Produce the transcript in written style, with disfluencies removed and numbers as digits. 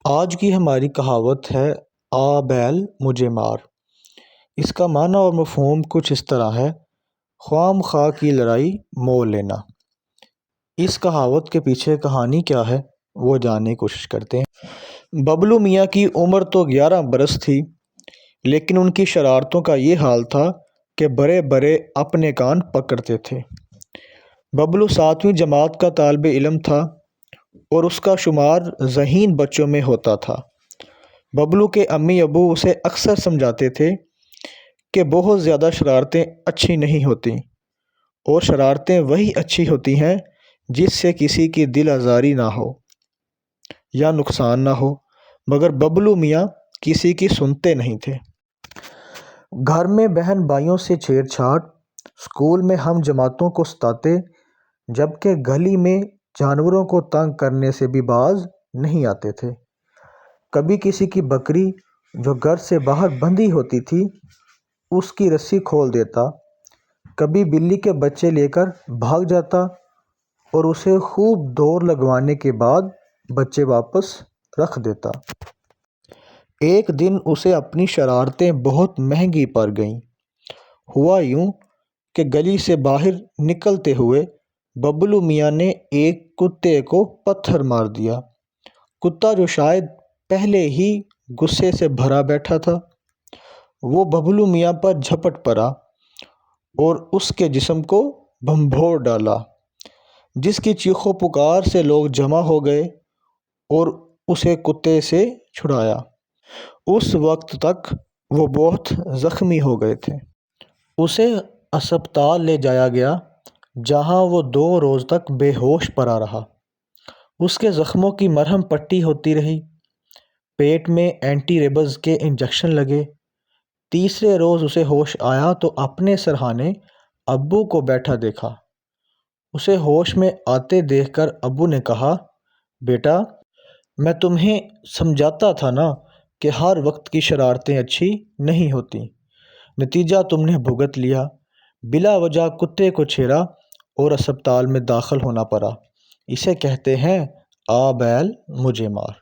آج کی ہماری کہاوت ہے آ بیل مجھے مار۔ اس کا معنی اور مفہوم کچھ اس طرح ہے، خواہ مخواہ کی لڑائی مول لینا۔ اس کہاوت کے پیچھے کہانی کیا ہے وہ جاننے کی کوشش کرتے ہیں۔ ببلو میاں کی عمر تو 11 برس تھی، لیکن ان کی شرارتوں کا یہ حال تھا کہ برے برے اپنے کان پکڑتے تھے۔ ببلو 7ویں جماعت کا طالب علم تھا اور اس کا شمار ذہین بچوں میں ہوتا تھا۔ ببلو کے امی ابو اسے اکثر سمجھاتے تھے کہ بہت زیادہ شرارتیں اچھی نہیں ہوتیں، اور شرارتیں وہی اچھی ہوتی ہیں جس سے کسی کی دل آزاری نہ ہو یا نقصان نہ ہو، مگر ببلو میاں کسی کی سنتے نہیں تھے۔ گھر میں بہن بھائیوں سے چھیڑ چھاڑ، اسکول میں ہم جماعتوں کو ستاتے، جبکہ گلی میں جانوروں کو تنگ کرنے سے بھی باز نہیں آتے تھے۔ کبھی کسی کی بکری جو گھر سے باہر بندھی ہوتی تھی اس کی رسی کھول دیتا، کبھی بلی کے بچے لے کر بھاگ جاتا اور اسے خوب دوڑ لگوانے کے بعد بچے واپس رکھ دیتا۔ ایک دن اسے اپنی شرارتیں بہت مہنگی پڑ گئیں۔ ہوا یوں کہ گلی سے باہر نکلتے ہوئے ببلو میاں نے ایک کتے کو پتھر مار دیا۔ کتا جو شاید پہلے ہی غصے سے بھرا بیٹھا تھا، وہ ببلو میاں پر جھپٹ پڑا اور اس کے جسم کو بھنبھوڑ ڈالا، جس کی چیخو پکار سے لوگ جمع ہو گئے اور اسے کتے سے چھڑایا۔ اس وقت تک وہ بہت زخمی ہو گئے تھے۔ اسے ہسپتال لے جایا گیا، جہاں وہ 2 روز تک بے ہوش پڑا رہا۔ اس کے زخموں کی مرہم پٹی ہوتی رہی، پیٹ میں اینٹی ریبز کے انجیکشن لگے۔ تیسرے روز اسے ہوش آیا تو اپنے سرہانے ابو کو بیٹھا دیکھا۔ اسے ہوش میں آتے دیکھ کر ابو نے کہا، بیٹا، میں تمہیں سمجھاتا تھا نا کہ ہر وقت کی شرارتیں اچھی نہیں ہوتیں، نتیجہ تم نے بھگت لیا۔ بلا وجہ کتے کو چھیڑا اور ہسپتال میں داخل ہونا پڑا۔ اسے کہتے ہیں آ بیل مجھے مار۔